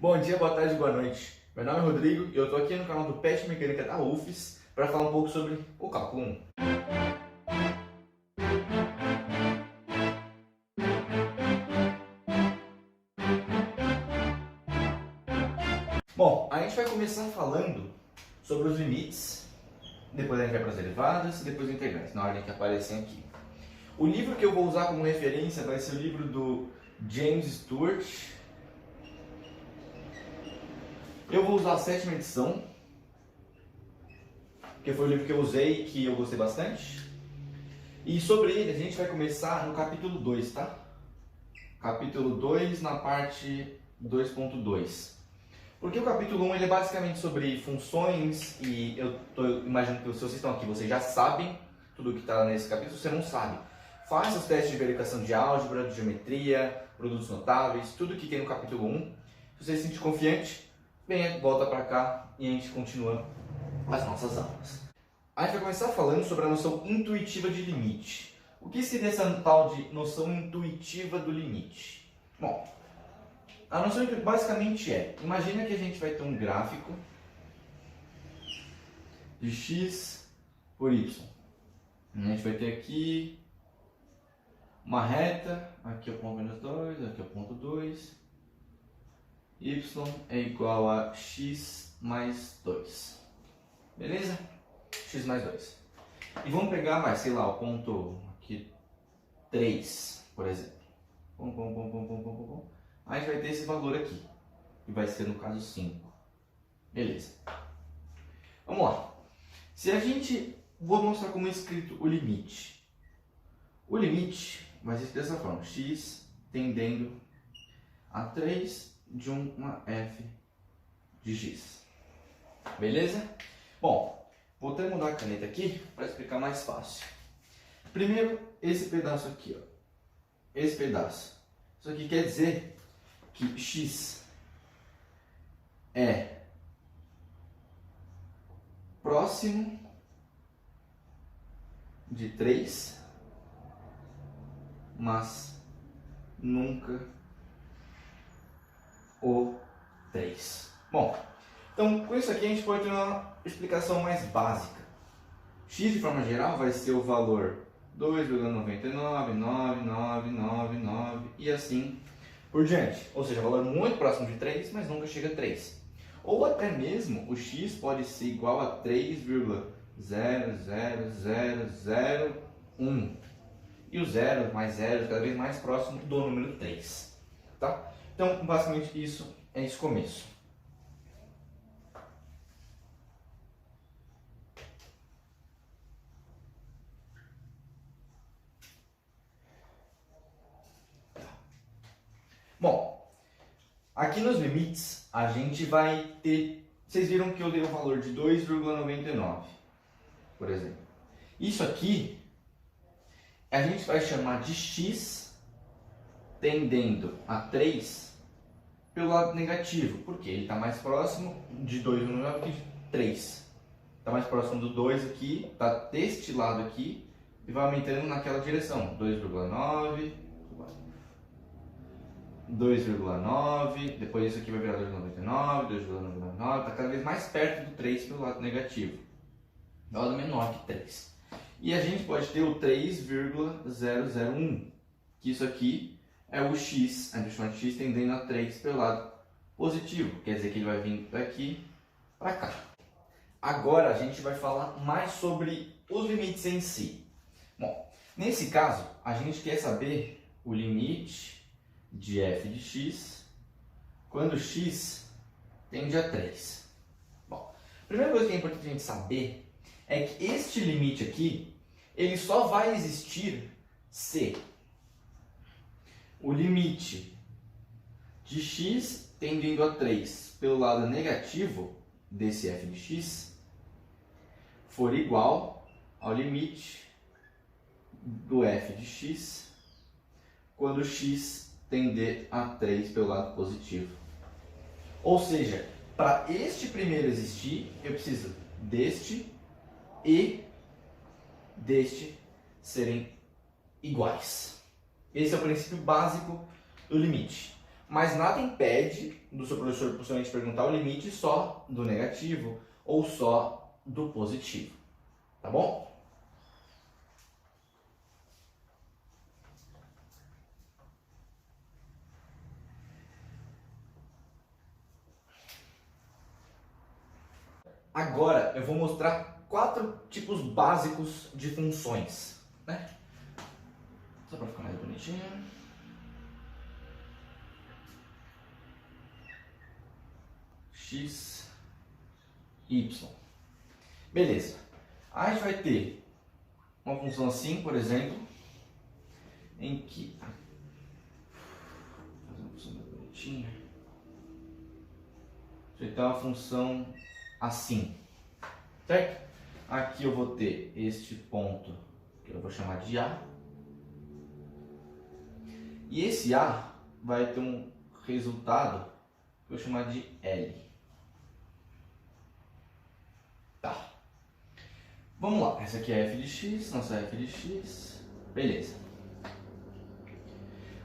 Bom dia, boa tarde, boa noite. Meu nome é Rodrigo e eu estou aqui no canal do PET Mecânica da UFES para falar um pouco sobre o cálculo 1. Bom, a gente vai começar falando sobre os limites, depois a gente vai para as derivadas e depois integrais, na ordem que aparecem aqui. O livro que eu vou usar como referência vai ser o livro do James Stewart. Eu vou usar a 7ª edição, que foi o livro que eu usei e que eu gostei bastante. E sobre ele a gente vai começar no capítulo 2, tá? Capítulo 2 na parte 2.2. Porque o capítulo 1 ele é basicamente sobre funções e eu imagino que se vocês estão aqui, vocês já sabem tudo que está nesse capítulo. Se você não sabe, faça os testes de verificação de álgebra, de geometria, produtos notáveis, tudo que tem no capítulo 1. Se você se sentir confiante, venha, volta para cá e a gente continua as nossas aulas. A gente vai começar falando sobre a noção intuitiva de limite. O que seria essa tal de noção intuitiva do limite? Bom, a noção basicamente imagina que a gente vai ter um gráfico de x por y. A gente vai ter aqui uma reta, aqui é o ponto menos 2, aqui é o ponto 2. Y é igual a x mais 2. Beleza? X mais 2. E vamos pegar mais, sei lá, o ponto aqui 3, por exemplo. Aí a gente vai ter esse valor aqui, que vai ser no caso 5. Beleza. Vamos lá. Se a gente... Vou mostrar como é escrito o limite. O limite vai ser dessa forma. X tendendo a 3 de uma f de x. Beleza? Bom, vou até mudar a caneta aqui para explicar mais fácil. Primeiro, esse pedaço aqui, ó. Esse pedaço. Isso aqui quer dizer que x é próximo de 3, mas nunca o 3. Bom, então com isso aqui a gente pode ter uma explicação mais básica. X de forma geral vai ser o valor 2,999999 e assim por diante. Ou seja, um valor muito próximo de 3, mas nunca chega a 3. Ou até mesmo o x pode ser igual a 3,00001. E o 0 mais 0 cada vez mais próximo do número 3. Tá? Então, basicamente isso é esse começo. Bom, aqui nos limites a gente vai ter... Vocês viram que eu dei o valor de 2,99, por exemplo. Isso aqui a gente vai chamar de x tendendo a 3 pelo lado negativo. Por quê? Ele está mais próximo de 2,99 do que de 3. Está mais próximo do 2 aqui, está deste lado aqui e vai aumentando naquela direção. 2,9... 2,9, depois isso aqui vai virar 2,99, 2,99, está cada vez mais perto do 3 pelo lado negativo, do lado menor que 3. E a gente pode ter o 3,001, que isso aqui é o x, a gente chama de x tendendo a 3 pelo lado positivo, quer dizer que ele vai vir daqui para cá. Agora a gente vai falar mais sobre os limites em si. Bom, nesse caso, a gente quer saber o limite de f de x quando x tende a 3. Bom, a primeira coisa que é importante a gente saber é que este limite aqui, ele só vai existir se o limite de x tendendo a 3 pelo lado negativo desse f de x for igual ao limite do f de x quando x tender a 3 pelo lado positivo. Ou seja, para este primeiro existir, eu preciso deste e deste serem iguais. Esse é o princípio básico do limite. mas nada impede do seu professor possivelmente perguntar o limite só do negativo ou só do positivo, tá bom? Agora eu vou mostrar 4 tipos básicos de funções, né? Só para ficar mais bonitinho. X, Y. Beleza. Aí a gente vai ter uma função assim, por exemplo, em que... Vou fazer uma função mais bonitinha. Vai ter uma função assim, certo? Aqui eu vou ter este ponto que eu vou chamar de A. E esse A vai ter um resultado que eu vou chamar de L. Tá. Vamos lá. Essa aqui é f de x, nossa f de x. Beleza.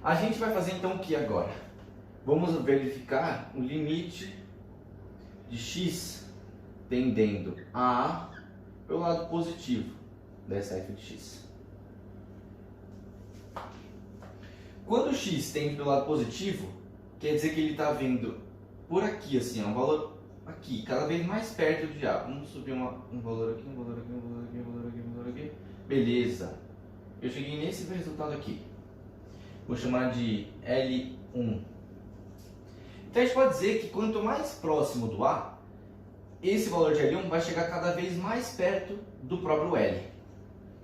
A gente vai fazer então o que agora? Vamos verificar o limite de x tendendo a A pelo lado positivo dessa f de x. Quando o x tende pelo lado positivo, quer dizer que ele está vindo por aqui, assim, ó, um valor aqui, cada vez mais perto de A. Vamos subir um valor aqui, um valor aqui, um valor aqui, um valor aqui, um valor aqui. Beleza. Eu cheguei nesse resultado aqui. Vou chamar de L1. Então a gente pode dizer que quanto mais próximo do A, esse valor de L1 vai chegar cada vez mais perto do próprio L.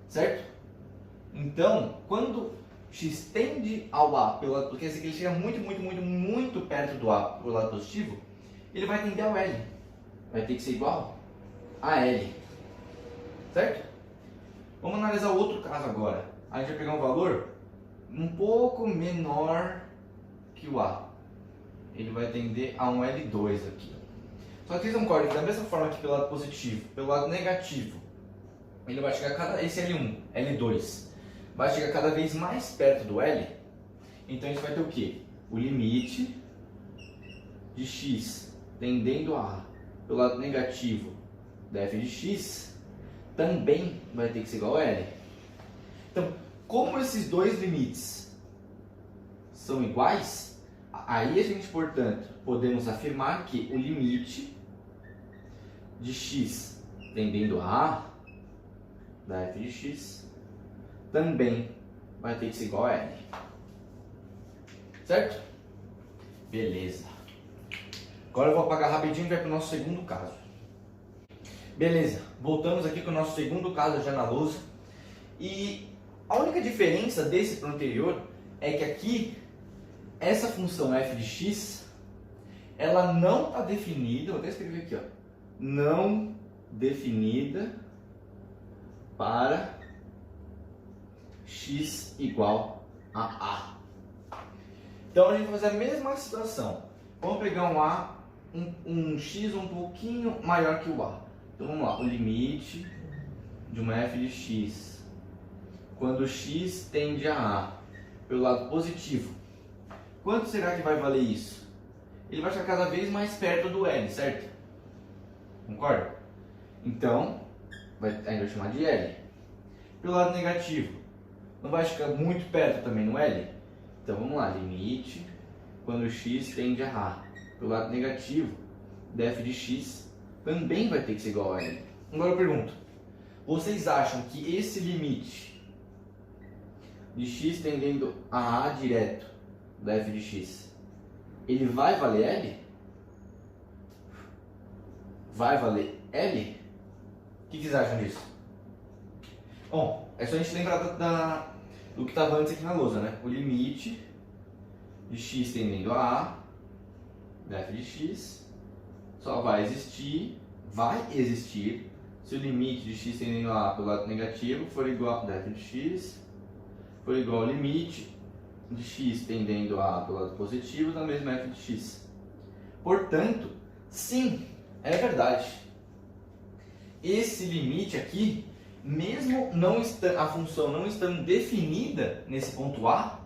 Certo? Então, quando x tende ao A, quer dizer que ele chega muito perto do A pelo lado positivo, ele vai tender ao L. Vai ter que ser igual a L. Certo? Vamos analisar o outro caso agora. A gente vai pegar um valor um pouco menor que o A. Ele vai tender a um L2 aqui. Só que vocês concordam que da mesma forma que pelo lado positivo, pelo lado negativo, ele vai chegar esse L1, L2, vai chegar cada vez mais perto do L. Então a gente vai ter o quê? O limite de x tendendo a A pelo lado negativo da f de x também vai ter que ser igual a L. Então, como esses dois limites são iguais, aí a gente, portanto, podemos afirmar que o limite de x tendendo a A da f de x também vai ter que ser igual a L. Certo? Beleza. Agora eu vou apagar rapidinho e vai para o nosso segundo caso. Beleza. Voltamos aqui com o nosso segundo caso já na lousa. E a única diferença desse para o anterior é que aqui, essa função f de x, ela não está definida, vou até escrever aqui, ó, não definida para x igual a A. Então a gente vai fazer a mesma situação. Vamos pegar um x um pouquinho maior que o A. Então vamos lá, o limite de uma f de x quando x tende a A pelo lado positivo. Quanto será que vai valer isso? Ele vai ficar cada vez mais perto do L, certo? Concorda? Então, a gente vai chamar de L. Pelo lado negativo, não vai ficar muito perto também no L? Então vamos lá, limite quando x tende a A pelo lado negativo da f de x também vai ter que ser igual a L. Agora eu pergunto, vocês acham que esse limite de x tendendo a A direto da f de x, ele vai valer L? Vai valer L? O que vocês acham disso? Bom, é só a gente lembrar do que estava antes aqui na lousa, né? O limite de x tendendo a A da f de x só vai existir se o limite de x tendendo a A pelo lado negativo for igual da f de x for igual ao limite de x tendendo a A pelo lado positivo da mesma f de x. Portanto, sim, é verdade. Esse limite aqui, mesmo a função não estando definida nesse ponto A,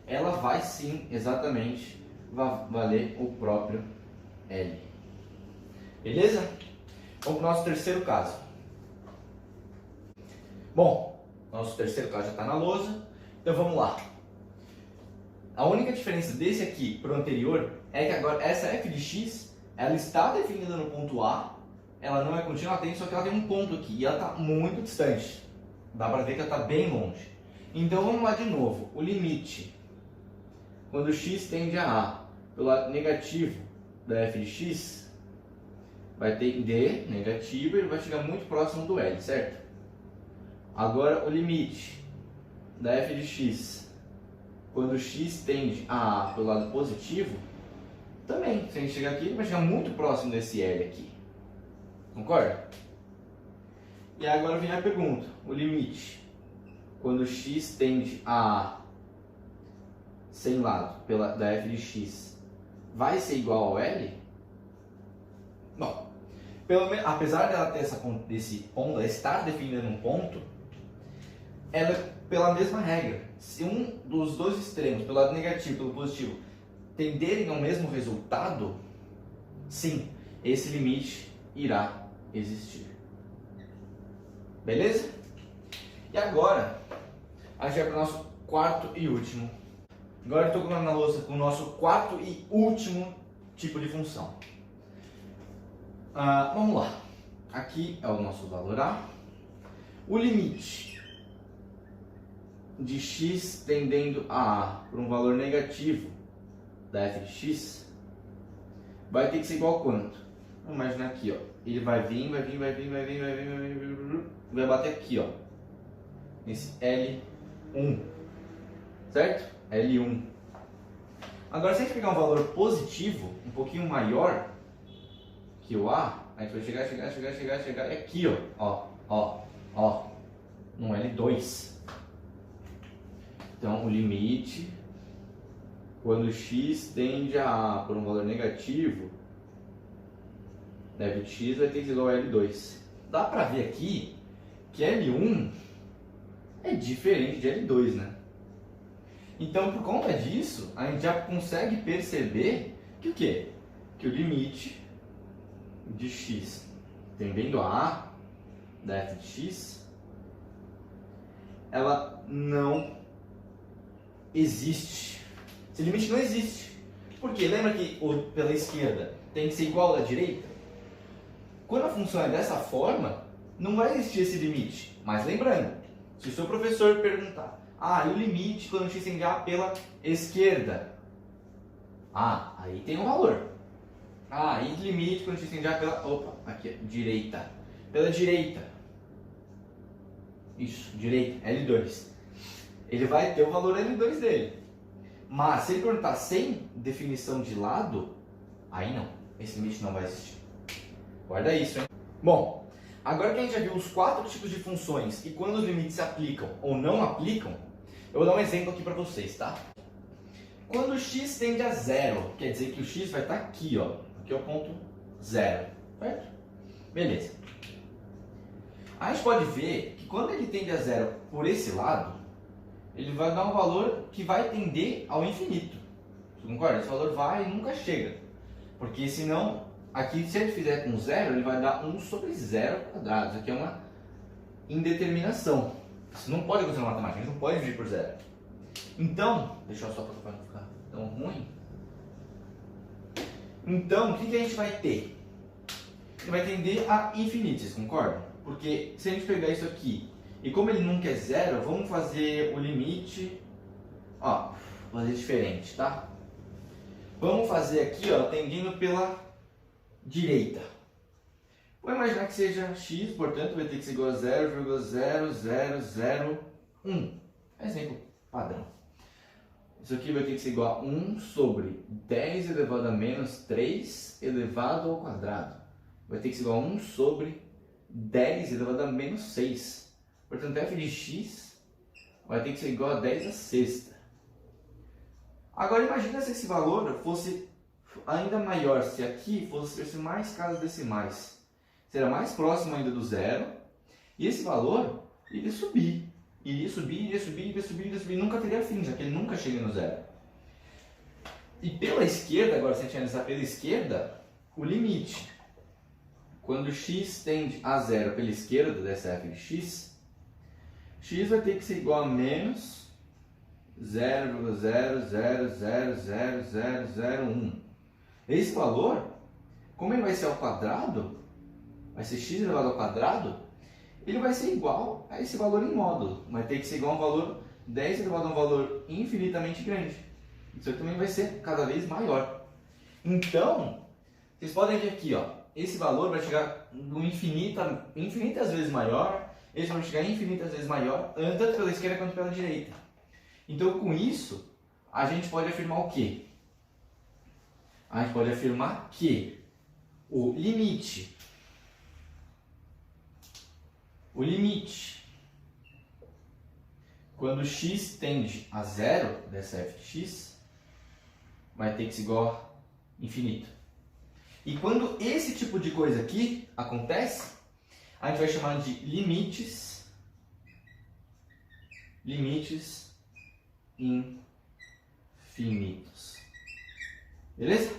ela vai sim, exatamente, vai valer o próprio L. Beleza? Vamos para o nosso terceiro caso. Bom, nosso terceiro caso já está na lousa, então vamos lá. A única diferença desse aqui para o anterior é que agora essa f de x, ela está definida no ponto A, ela não é contínua, ela tem, só que ela tem um ponto aqui e ela está muito distante. Dá para ver que ela está bem longe. Então vamos lá de novo. O limite, quando x tende a A pelo lado negativo da f de x, vai ter d negativo e ele vai chegar muito próximo do L, certo? Agora o limite da f de x, quando x tende a A pelo lado positivo, também, se a gente chegar aqui, ele vai chegar muito próximo desse L aqui. Concorda? E agora vem a pergunta, o limite, quando x tende a A sem lado da f de x, vai ser igual ao L? Bom, apesar dela ter desse ponto, ela estar definindo um ponto, ela, pela mesma regra, se um dos dois extremos, pelo lado negativo e pelo positivo, tenderem ao mesmo resultado, sim, esse limite irá existir. Beleza? E agora, a gente vai para o nosso quarto e último. Agora eu estou na louça com o nosso quarto e último tipo de função. Vamos lá. Aqui é o nosso valor A. O limite de x tendendo a A por um valor negativo da f de x vai ter que ser igual a quanto? Vamos imaginar aqui, ó. Ele vai vir, vai bater aqui, ó. Nesse L1. Certo? L1. Agora, se a gente pegar um valor positivo, um pouquinho maior que o A, a gente vai chegar aqui, ó, no L2. Então, o limite, quando x tende a A por um valor negativo, f de x vai ter que ser igual a L2. Dá pra ver aqui que L1 é diferente de L2, né? Então, por conta disso, a gente já consegue perceber que o quê? Que o limite de x tendendo a A da f de x, ela não existe. Esse limite não existe. Por quê? Lembra que pela esquerda tem que ser igual à direita? Quando a função é dessa forma, não vai existir esse limite. Mas lembrando, se o seu professor perguntar, e o limite quando x tende a A pela esquerda? Aí tem um valor. E limite quando x tende a A pela... aqui, direita. Pela direita. Isso, direita, L2. Ele vai ter o valor L2 dele. Mas se ele perguntar sem definição de lado, aí não. Esse limite não vai existir. Guarda isso, hein? Bom, agora que a gente já viu os 4 tipos de funções e quando os limites se aplicam ou não aplicam, eu vou dar um exemplo aqui para vocês, tá? Quando x tende a 0, quer dizer que o x vai estar aqui, ó. Aqui é o ponto 0, certo? Beleza. A gente pode ver que quando ele tende a 0 por esse lado, ele vai dar um valor que vai tender ao infinito. Você concorda? Esse valor vai e nunca chega. Porque senão, aqui se ele fizer com 0, ele vai dar 1 sobre 0 quadrado. Isso aqui é uma indeterminação. Isso não pode acontecer na matemática, a gente não pode dividir por 0. Então, deixa eu só para não ficar tão ruim. Então, o que a gente vai ter? Ele vai tender a infinito, vocês concordam? Porque se a gente pegar isso aqui, e como ele nunca é 0, vamos fazer o limite, fazer diferente, tá? Vamos fazer aqui, ó, tendendo pela direita. Vou imaginar que seja x, portanto vai ter que ser igual a 0,0001. Exemplo padrão. Isso aqui vai ter que ser igual a 1 sobre 10 elevado a menos 3 elevado ao quadrado. Vai ter que ser igual a 1 sobre 10 elevado a menos 6. Portanto, f de x vai ter que ser igual a 10 à sexta. Agora imagina se esse valor fosse ainda maior, se aqui fosse mais casas decimais. Será mais próximo ainda do zero, e esse valor iria subir. Iria subir, nunca teria fim, já que ele nunca chega no zero. E pela esquerda, agora se a gente analisar pela esquerda, o limite. Quando x tende a zero pela esquerda dessa f de x, x vai ter que ser igual a menos 0,0000001. Esse valor, como ele vai ser ao quadrado, vai ser x elevado ao quadrado, ele vai ser igual a esse valor em módulo. Vai ter que ser igual a um valor 10 elevado a um valor infinitamente grande. Isso aqui também vai ser cada vez maior. Então, vocês podem ver aqui, ó, esse valor vai chegar no infinitas vezes maior, esse vai chegar infinitas vezes maior, tanto pela esquerda quanto pela direita. Então, com isso, a gente pode afirmar o quê? A gente pode afirmar que o limite, quando x tende a zero dessa f de x, vai ter que ser igual a infinito. E quando esse tipo de coisa aqui acontece, a gente vai chamar de limites infinitos. Beleza?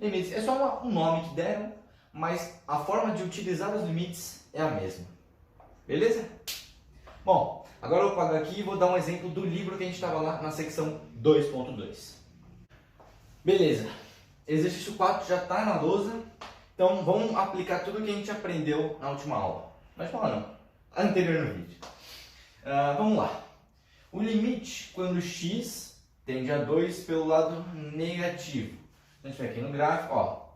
Limites é só um nome que deram, mas a forma de utilizar os limites é a mesma. Beleza? Bom, agora eu vou pagar aqui e vou dar um exemplo do livro que a gente estava lá na secção 2.2. Beleza. Exercício 4 já está na lousa, então vamos aplicar tudo que a gente aprendeu na última aula. Na última aula não, anterior no vídeo. Vamos lá. O limite quando x tende a 2 pelo lado negativo. A gente vai aqui no gráfico, ó,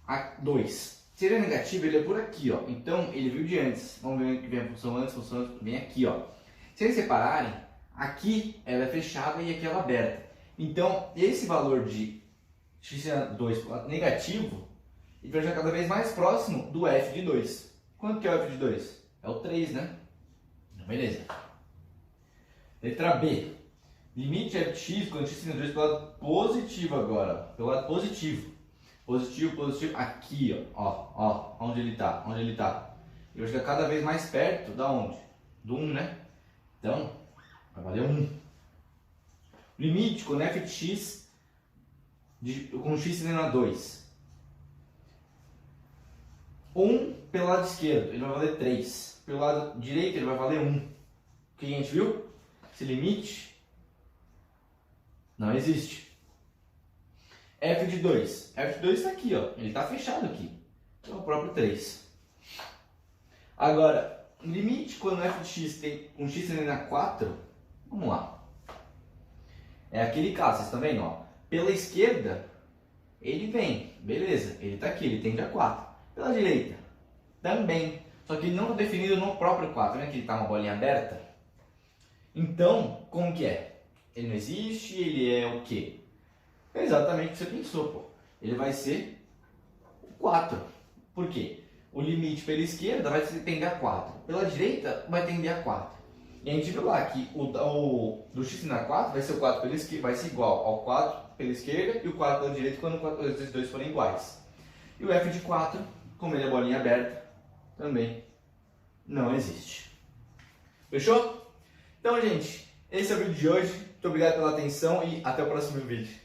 a 2. Se ele é negativo, ele é por aqui, ó. Então ele veio de antes. Vamos ver que vem a função antes, vem aqui, ó. Se eles separarem, aqui ela é fechada e aqui ela é aberta. Então esse valor de x2 pelo lado negativo, ele vai chegar cada vez mais próximo do f de 2. Quanto que é o f de 2? É o 3, né? Beleza. Letra B. Limite f de x quando x tende a 2 pelo lado positivo agora. Pelo lado positivo. Positivo, aqui, ó, onde ele tá. Ele vai chegar cada vez mais perto da onde? Do 1, né? Então, vai valer 1. Limite quando f de x com x tendendo a 2. 1 pelo lado esquerdo, ele vai valer 3. Pelo lado direito, ele vai valer 1. O que a gente viu? Esse limite não existe. F de 2. F de 2 está aqui, ó. Ele está fechado aqui. Então é o próprio 3. Agora, limite quando f de x tem um x tendendo a 4. Vamos lá. É aquele caso, vocês estão vendo? Ó. Pela esquerda, ele vem. Beleza, ele está aqui, ele tende a 4. Pela direita, também. Só que ele não está definido no próprio 4, né? Que ele está uma bolinha aberta. Então, como que é? Ele não existe, ele é o quê? É exatamente o que você pensou, pô. Ele vai ser 4. Por quê? O limite pela esquerda vai tender a 4. Pela direita vai tender a 4. E a gente viu lá que o do x tendendo a 4 vai ser o 4 pela esquerda, vai ser igual ao 4 pela esquerda e o 4 pela direita quando os dois forem iguais. E o f de 4, como ele é bolinha aberta, também não existe. Fechou? Então, gente, esse é o vídeo de hoje. Muito obrigado pela atenção e até o próximo vídeo.